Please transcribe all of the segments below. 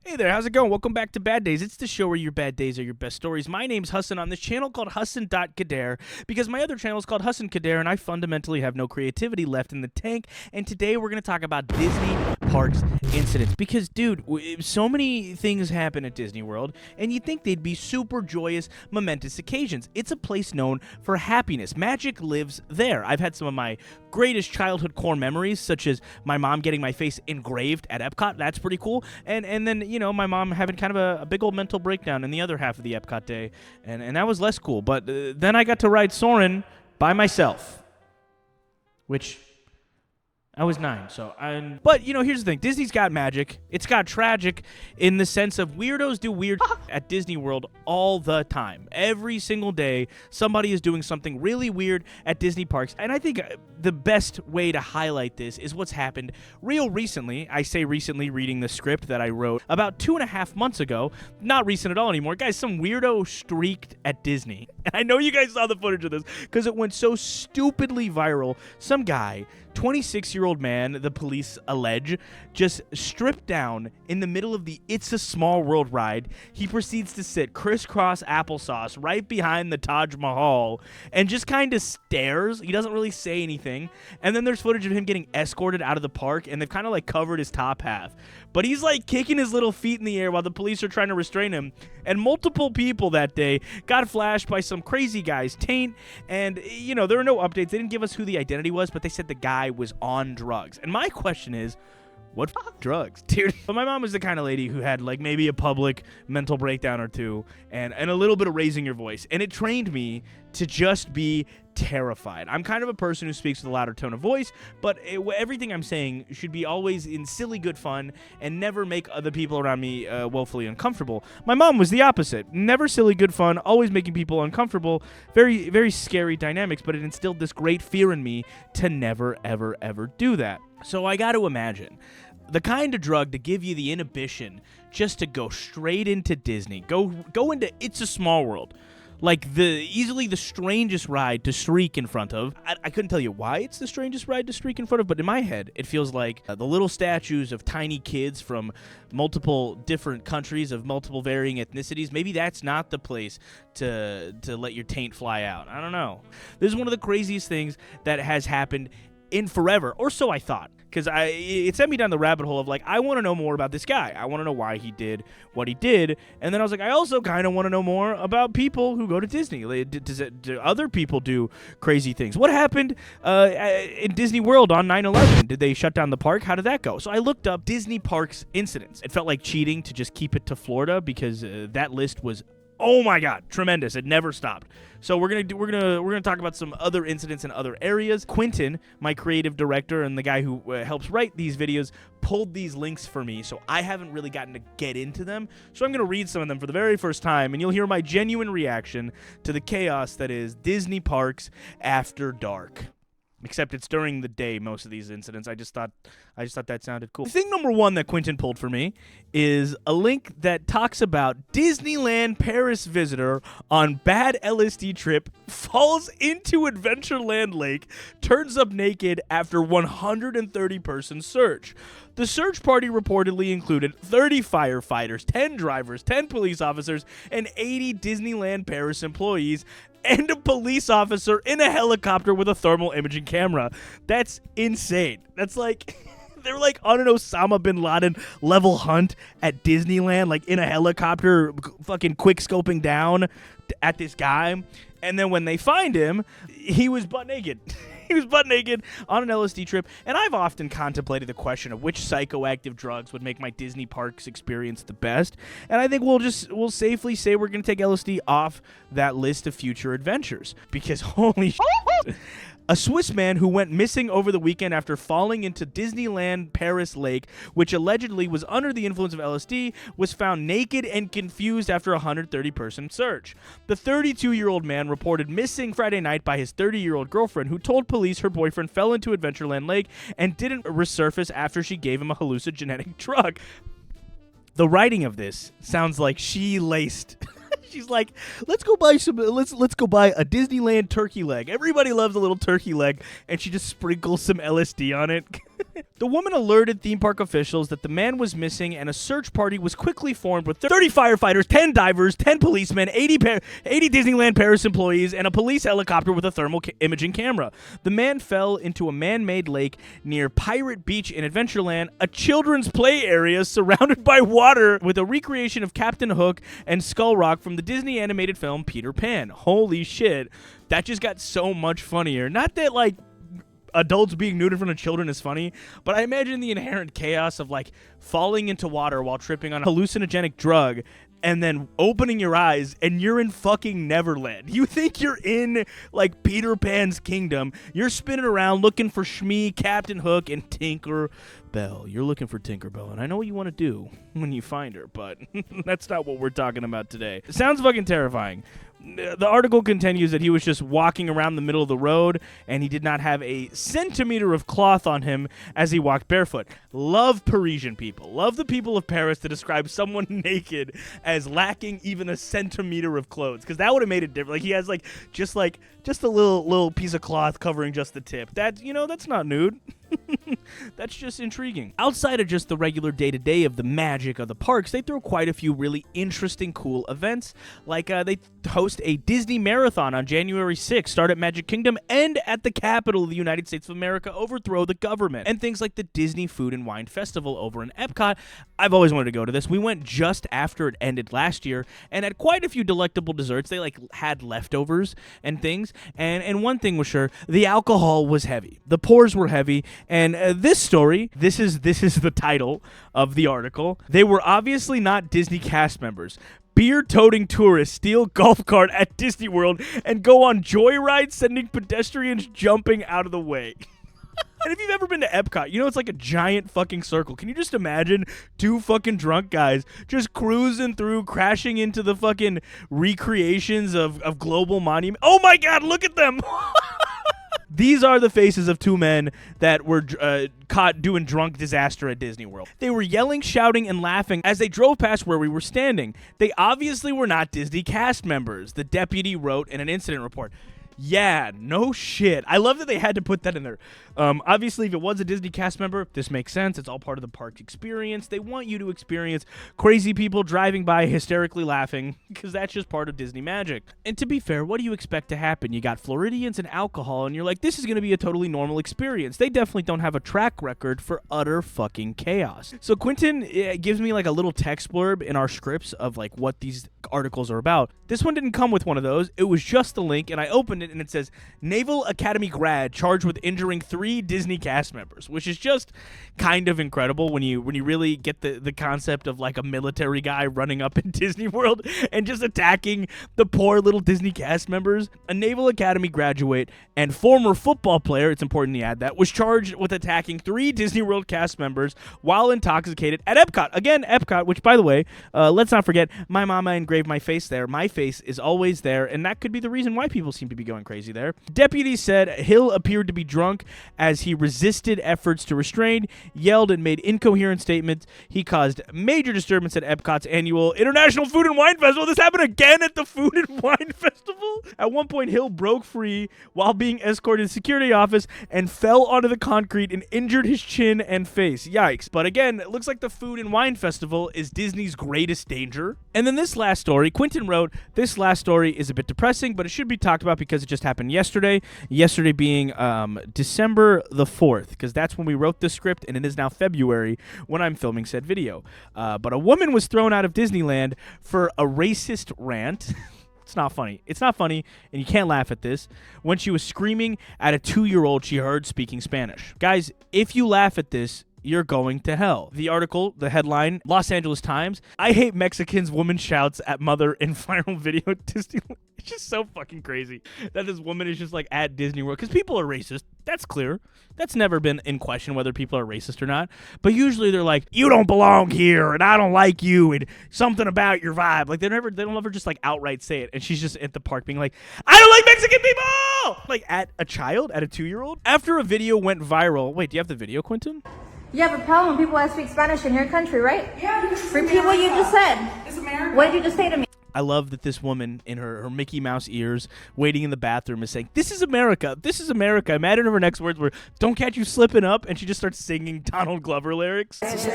Hey there, how's it going? Welcome back to Bad Days. It's the show where your bad days are your best stories. My name's Hassan on this channel called Hassan.Khadair because my other channel is called Hassan Khadair and I fundamentally have no creativity left in the tank. And today we're going to talk about Disney parks incidents because, dude, so many things happen at Disney World and you'd think they'd be super joyous, momentous occasions. It's a place known for happiness. Magic lives there. I've had some of my greatest childhood core memories, such as my mom getting my face engraved at Epcot. That's pretty cool. And then, you know, my mom having kind of a big old mental breakdown in the other half of the Epcot day, and that was less cool. But then I got to ride Soarin' by myself, which I was 9, but, you know, here's the thing. Disney's got magic. It's got tragic in the sense of weirdos do weird at Disney World all the time. Every single day, somebody is doing something really weird at Disney parks. And I think the best way to highlight this is what's happened real recently. I say recently, reading the script that I wrote about 2.5 months ago. Not recent at all anymore. Guys, some weirdo streaked at Disney. And I know you guys saw the footage of this because it went so stupidly viral. Some guy, 26-year-old man, the police allege, just stripped down in the middle of the It's a Small World ride. He proceeds to sit crisscross applesauce right behind the Taj Mahal and just kind of stares. He doesn't really say anything. And then there's footage of him getting escorted out of the park, and they've kind of like covered his top half. But he's like kicking his little feet in the air while the police are trying to restrain him. And multiple people that day got flashed by some crazy guy's taint. And, you know, there were no updates. They didn't give us who the identity was, but they said the guy was on drugs. And my question is, what drugs, dude? But my mom was the kind of lady who had like maybe a public mental breakdown or two and a little bit of raising your voice. And it trained me to just be terrified. I'm kind of a person who speaks with a louder tone of voice, but everything I'm saying should be always in silly good fun and never make other people around me woefully uncomfortable. My mom was the opposite. Never silly good fun, always making people uncomfortable. Very, very scary dynamics, but it instilled this great fear in me to never, ever, ever do that. So I got to imagine the kind of drug to give you the inhibition just to go straight into Disney, go into It's a Small World, like easily the strangest ride to streak in front of. I couldn't tell you why it's the strangest ride to streak in front of, but in my head, it feels like the little statues of tiny kids from multiple different countries of multiple varying ethnicities. Maybe that's not the place to let your taint fly out. I don't know. This is one of the craziest things that has happened in forever, or so I thought, because it sent me down the rabbit hole of like, I want to know more about this guy. I want to know why he did what he did, and then I was like, I also kind of want to know more about people wwho go to Disney. Do other people do crazy things? What happened in Disney World on 9/11? Did they shut down the park? How did that go? So I looked up Disney parks incidents. It felt like cheating to just keep it to Florida because that list was, oh my God, tremendous. It never stopped. So we're gonna talk about some other incidents in other areas. Quentin, my creative director and the guy who helps write these videos, pulled these links for me, so I haven't really gotten to get into them. So I'm gonna read some of them for the very first time, and you'll hear my genuine reaction to the chaos that is Disney parks after dark. Except it's during the day, most of these incidents. I just thought that sounded cool. Thing number one that Quentin pulled for me is a link that talks about Disneyland Paris visitor on bad LSD trip falls into Adventureland Lake, turns up naked after 130-person search. The search party reportedly included 30 firefighters, 10 drivers, 10 police officers, and 80 Disneyland Paris employees, and a police officer in a helicopter with a thermal imaging camera. That's insane. That's like, they're like on an Osama bin Laden level hunt at Disneyland, like in a helicopter, fucking quick scoping down at this guy. And then when they find him, he was butt naked. He was butt naked on an LSD trip, and I've often contemplated the question of which psychoactive drugs would make my Disney parks experience the best, and I think we'll safely say we're going to take LSD off that list of future adventures, because holy shit. A Swiss man who went missing over the weekend after falling into Disneyland Paris Lake, which allegedly was under the influence of LSD, was found naked and confused after a 130-person search. The 32-year-old man reported missing Friday night by his 30-year-old girlfriend, who told police her boyfriend fell into Adventureland Lake and didn't resurface after she gave him a hallucinogenic drug. The writing of this sounds like she laced... She's like, let's go buy a Disneyland turkey leg. Everybody loves a little turkey leg, and she just sprinkles some LSD on it. The woman alerted theme park officials that the man was missing, and a search party was quickly formed with 30 firefighters, 10 divers, 10 policemen, 80 Disneyland Paris employees, and a police helicopter with a thermal imaging camera. The man fell into a man-made lake near Pirate Beach in Adventureland, a children's play area surrounded by water with a recreation of Captain Hook and Skull Rock from the Disney animated film Peter Pan. Holy shit. That just got so much funnier. Not that, like, adults being nude in front of children is funny, but I imagine the inherent chaos of like falling into water while tripping on a hallucinogenic drug and then opening your eyes and you're in fucking Neverland. You think you're in like Peter Pan's kingdom. You're spinning around looking for Shmi, Captain Hook, and Tinker Bell. You're looking for Tinker Bell, and I know what you want to do when you find her, but that's not what we're talking about today. It sounds fucking terrifying. The article continues that he was just walking around the middle of the road and he did not have a centimeter of cloth on him as he walked barefoot. Love Parisian people. Love the people of Paris to describe someone naked as lacking even a centimeter of clothes, because that would have made it different. Like he has just a little piece of cloth covering just the tip. That, you know, that's not nude. That's just intriguing. Outside of just the regular day-to-day of the magic of the parks, they throw quite a few really interesting, cool events. Like they host a Disney marathon on January 6th, start at Magic Kingdom, and at the capital of the United States of America, overthrow the government. And things like the Disney Food and Wine Festival over in Epcot. I've always wanted to go to this. We went just after it ended last year and had quite a few delectable desserts. They like had leftovers and things. And one thing was sure, the alcohol was heavy. The pours were heavy. And this story, this is the title of the article. They were obviously not Disney cast members. Beer-toting tourists steal golf cart at Disney World and go on joyrides, sending pedestrians jumping out of the way. And if you've ever been to Epcot, you know it's like a giant fucking circle. Can you just imagine two fucking drunk guys just cruising through, crashing into the fucking recreations of Global Monument? Oh my God, look at them! These are the faces of two men that were caught doing drunk disaster at Disney World. They were yelling, shouting, and laughing as they drove past where we were standing. They obviously were not Disney cast members, the deputy wrote in an incident report. Yeah, no shit. I love that they had to put that in there. Obviously, if it was a Disney cast member, this makes sense. It's all part of the park experience. They want you to experience crazy people driving by hysterically laughing, because that's just part of Disney magic. And to be fair, what do you expect to happen? You got Floridians and alcohol, and you're like, this is going to be a totally normal experience. They definitely don't have a track record for utter fucking chaos. So Quentin gives me like a little text blurb in our scripts of like what these articles are about. This one didn't come with one of those. It was just the link, and I opened it, and it says, Naval Academy grad charged with injuring 3 Disney cast members, which is just kind of incredible when you really get the concept of like a military guy running up in Disney World and just attacking the poor little Disney cast members. A Naval Academy graduate and former football player, it's important to add that, was charged with attacking 3 Disney World cast members while intoxicated at Epcot. Again, Epcot, which by the way, let's not forget, my mama engraved my face there. My face is always there, and that could be the reason why people seem to be going crazy there. Deputies said Hill appeared to be drunk as he resisted efforts to restrain, yelled, and made incoherent statements. He caused major disturbance at Epcot's annual International Food and Wine Festival. This happened again at the Food and Wine Festival. At one point, Hill broke free while being escorted to the security office and fell onto the concrete and injured his chin and face. Yikes. But again, it looks like the Food and Wine Festival is Disney's greatest danger. And then this last story, Quentin wrote, this last story is a bit depressing, but it should be talked about because it just happened yesterday. Yesterday being December the 4th, because that's when we wrote the script, and it is now February when I'm filming said video. But a woman was thrown out of Disneyland for a racist rant. It's not funny. It's not funny, and you can't laugh at this. When she was screaming at a 2-year-old she heard speaking Spanish. Guys, if you laugh at this, you're going to hell. The article, the headline, Los Angeles Times, I hate Mexicans, woman shouts at mother in viral video at Disneyland. It's just so fucking crazy that this woman is just like at Disney World, because people are racist. That's clear. That's never been in question whether people are racist or not. But usually they're like, you don't belong here, and I don't like you, and something about your vibe. Like they don't ever just like outright say it. And she's just at the park being like, I don't like Mexican people! Like at a child, at a 2-year-old. After a video went viral. Wait, do you have the video, Quentin? You have a problem when people that speak Spanish in your country, right? Yeah, because repeat what you just said. It's America. What did you just say to me? I love that this woman in her Mickey Mouse ears waiting in the bathroom is saying, "This is America. This is America." Imagine her next words were, "Don't catch you slipping up," and she just starts singing Donald Glover lyrics. This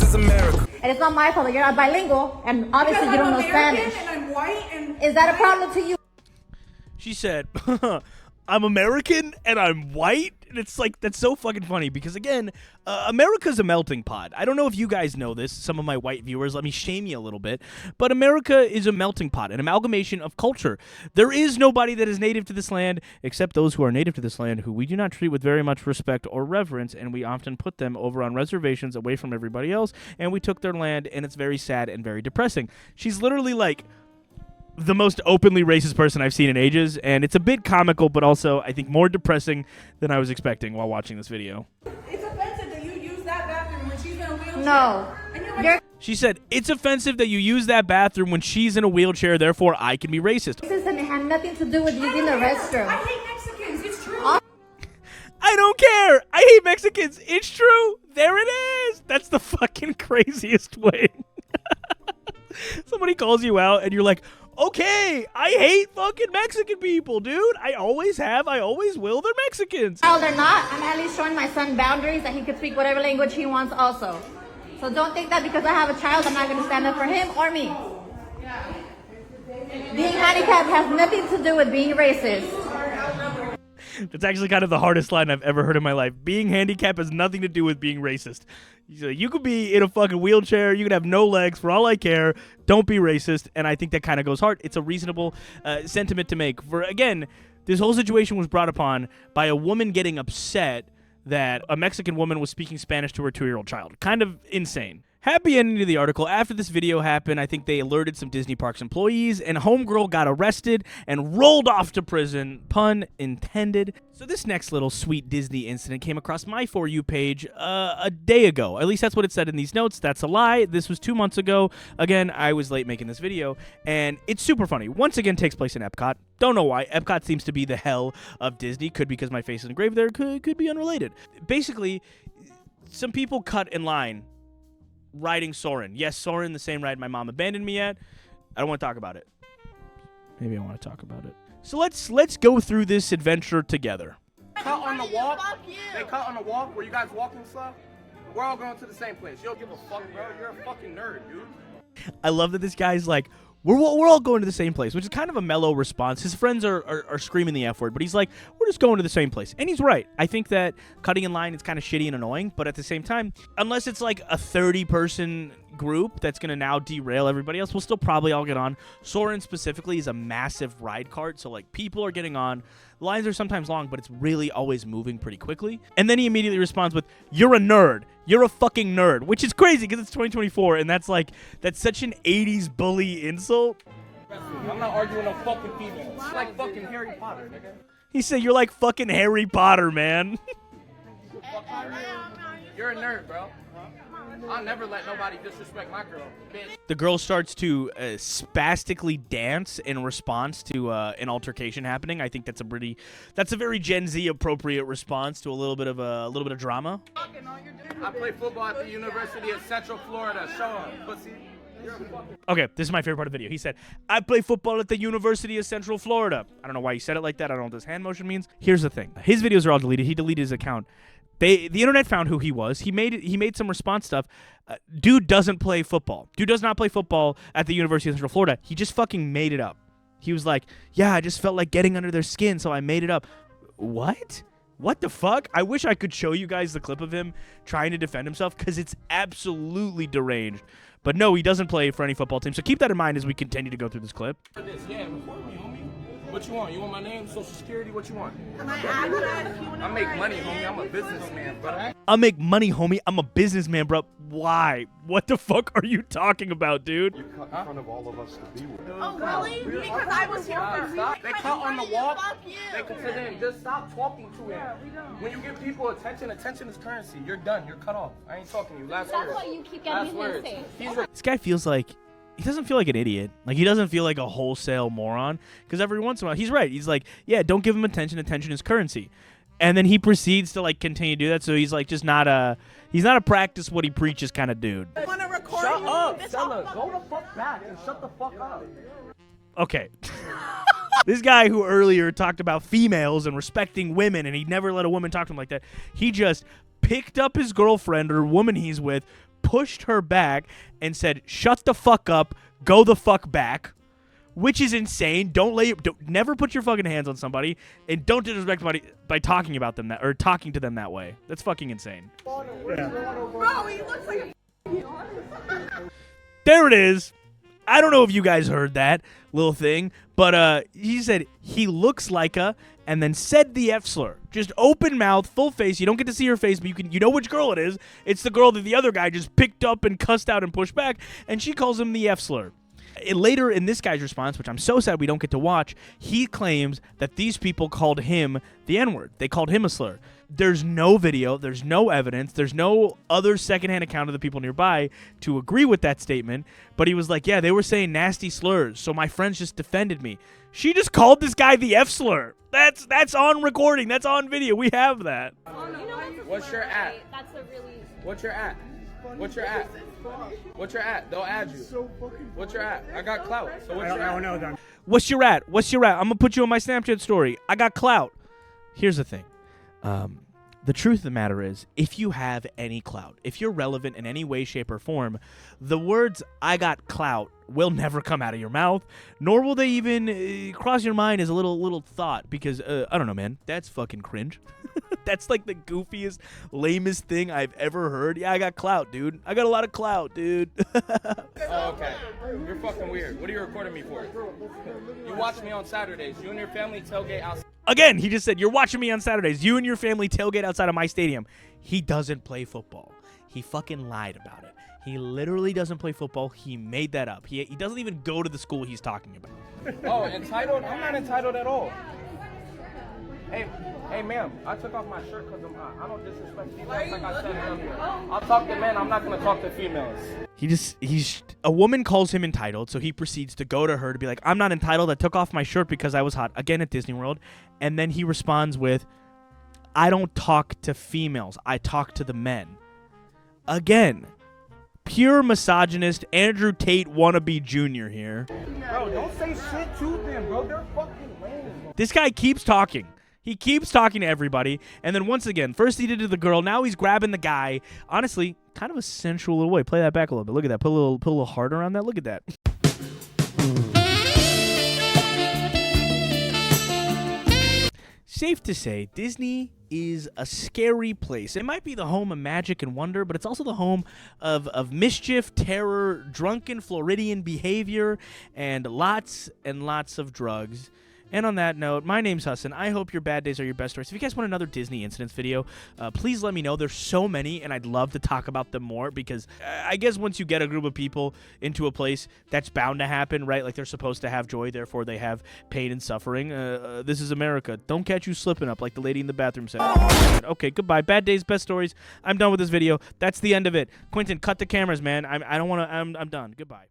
is America. And it's not my fault that you're not bilingual, and obviously you don't know Spanish. And I'm white, and is that a problem to you? She said, "I'm American and I'm white," and it's like, that's so fucking funny because, again, America's a melting pot. I don't know if you guys know this. Some of my white viewers, let me shame you a little bit, but America is a melting pot, an amalgamation of culture. There is nobody that is native to this land except those who are native to this land, who we do not treat with very much respect or reverence, and we often put them over on reservations away from everybody else, and we took their land, and it's very sad and very depressing. She's literally like the most openly racist person I've seen in ages, and it's a bit comical, but also, I think, more depressing than I was expecting while watching this video. it's offensive that you use that bathroom when she's in a wheelchair. No. And you're like, You're She said, "It's offensive that you use that bathroom when she's in a wheelchair, therefore I can be racist." racist and it had nothing to do with using the I restroom. hate Mexicans. It's true. I don't care. I hate Mexicans. It's true. There it is. That's the fucking craziest way. Somebody calls you out and you're like, "Okay, I hate fucking Mexican people, dude. I always have. I always will. They're Mexicans." Child or not, I'm at least showing my son boundaries that he can speak whatever language he wants also. So don't think that because I have a child, I'm not going to stand up for him or me. Being handicapped has nothing to do with being racist. That's actually kind of the hardest line I've ever heard in my life. Being handicapped has nothing to do with being racist. You could be in a fucking wheelchair. You could have no legs. For all I care, don't be racist. And I think that kind of goes hard. It's a reasonable sentiment to make. For, again, this whole situation was brought upon by a woman getting upset that a Mexican woman was speaking Spanish to her 2-year-old child. Kind of insane. Happy ending to the article. After this video happened, I think they alerted some Disney Parks employees, and Homegirl got arrested and rolled off to prison. Pun intended. So this next little sweet Disney incident came across my For You page a day ago. At least that's what it said in these notes. That's a lie. This was 2 months ago. Again, I was late making this video, and it's super funny. Once again, takes place in Epcot. Don't know why. Epcot seems to be the hell of Disney. Could be because my face is engraved there. Could be unrelated. Basically, some people cut in line riding Soarin'. Yes, Soarin', the same ride my mom abandoned me at. I don't want to talk about it. Maybe I want to talk about it. So let's go through this adventure together. Cut on the walk. They cut on the walk where you guys walking slow. We're all going to the same place. You don't give a fuck, bro. You're a fucking nerd, dude. I love that this guy's like, we're all going to the same place, which is kind of a mellow response. His friends are screaming the F word, but he's like, we're just going to the same place. And he's right. I think that cutting in line is kind of shitty and annoying, but at the same time, unless it's like a 30-person group that's going to now derail everybody else, we'll still probably all get on. Soarin' specifically is a massive ride cart, so like people are getting on. The lines are sometimes long, but it's really always moving pretty quickly. And then he immediately responds with, "You're a nerd. You're a fucking nerd," which is crazy because it's 2024, and that's such an 80s bully insult. I'm not arguing no fucking females. It's like fucking Harry Potter, nigga. He said, "You're like fucking Harry Potter, man." You're a nerd, bro. I'll never let nobody disrespect my girl, bitch. The girl starts to spastically dance in response to an altercation happening. I think that's a very Gen Z appropriate response to a little bit of drama. I play football at the University of Central Florida. Show 'em, pussy. You're a fucking... Okay, this is my favorite part of the video. He said, "I play football at the University of Central Florida." I don't know why he said it like that. I don't know what this hand motion means. Here's the thing. His videos are all deleted. He deleted his account. The internet found who he was. He made some response stuff. Dude doesn't play football. Dude does not play football at the University of Central Florida. He just fucking made it up. He was like, "Yeah, I just felt like getting under their skin, so I made it up." What? What the fuck? I wish I could show you guys the clip of him trying to defend himself because it's absolutely deranged. But no, he doesn't play for any football team. So keep that in mind as we continue to go through this clip. Yeah, record me, homie. What you want? You want my name, social security? What you want? My address, you wanna I make money, homie. I'm a businessman, brother. I make money, homie. I'm a businessman, bro. Why? What the fuck are you talking about, dude? You cut in front of all of us to be with. Oh, really? Because I was here for Stop. They cut on the walk. Fuck you. They consider him. Just stop talking to him. When you give people attention is currency. You're done. You're cut off. I ain't talking to you. Last words. That's why you keep Last getting words. his face. He's a This guy feels like he doesn't feel like an idiot. Like he doesn't feel like a wholesale moron. Because every once in a while, he's right. He's like, yeah, don't give him attention. Attention is currency. And then he proceeds to like continue to do that. So he's like just not a practice what he preaches kind of dude. I want to record Shut up, Stella. Go the fuck back and shut the fuck up. Okay. This guy who earlier talked about females and respecting women, and he'd never let a woman talk to him like that, he just picked up his girlfriend or woman he's with, pushed her back, and said, "Shut the fuck up, go the fuck back," which is insane. Never put your fucking hands on somebody, and don't disrespect somebody by talking about them that or talking to them that way. That's fucking insane. Bro, he looks like a There it is. I don't know if you guys heard that little thing, but he said he looks like a, and then said the F slur. Just open mouth, full face. You don't get to see her face, but you know which girl it is. It's the girl that the other guy just picked up and cussed out and pushed back, and she calls him the F slur. Later in this guy's response, which I'm so sad we don't get to watch, he claims that these people called him the N-word. They called him a slur. There's no video, there's no evidence, there's no other secondhand account of the people nearby to agree with that statement, but he was like, yeah, they were saying nasty slurs, so my friends just defended me. She just called this guy the F slur. That's on recording, that's on video, we have that. What's your at? That's a really... What's your at? What's your at? What's your at? They'll add you. What's your at? I got clout. So what's your at? What's your at? What's your at? I'm going to put you on my Snapchat story. I got clout. Here's the thing. The truth of the matter is, if you have any clout, if you're relevant in any way, shape, or form, the words "I got clout" will never come out of your mouth, nor will they even cross your mind as a little thought, because, I don't know, man, that's fucking cringe. That's like the goofiest, lamest thing I've ever heard. Yeah, I got clout, dude. I got a lot of clout, dude. Oh, okay. You're fucking weird. What are you recording me for? You watch me on Saturdays. You and your family tailgate outside. Again, he just said, you're watching me on Saturdays. You and your family tailgate outside of my stadium. He doesn't play football. He fucking lied about it. He literally doesn't play football. He made that up. He doesn't even go to the school he's talking about. Oh, entitled? I'm not entitled at all. Hey, ma'am, I took off my shirt because I'm hot. I don't disrespect females like I said earlier. I'll talk to men. I'm not going to talk to females. A woman calls him entitled, so he proceeds to go to her to be like, I'm not entitled. I took off my shirt because I was hot. Again, at Disney World. And then he responds with, I don't talk to females. I talk to the men. Again, pure misogynist Andrew Tate wannabe Jr. here. Bro, don't say shit to them, bro. They're fucking lame. This guy keeps talking. He keeps talking to everybody, and then once again, first he did it to the girl, now he's grabbing the guy. Honestly, kind of a sensual little way. Play that back a little bit. Look at that. Put a little heart around that. Look at that. Safe to say, Disney is a scary place. It might be the home of magic and wonder, but it's also the home of mischief, terror, drunken Floridian behavior, and lots of drugs. And on that note, my name's Hassan. I hope your bad days are your best stories. If you guys want another Disney incidents video, please let me know. There's so many, and I'd love to talk about them more because I guess once you get a group of people into a place, that's bound to happen, right? Like they're supposed to have joy, therefore they have pain and suffering. This is America. Don't catch you slipping up like the lady in the bathroom said. Okay, goodbye. Bad days, best stories. I'm done with this video. That's the end of it. Quentin, cut the cameras, man. I don't want to. I'm done. Goodbye.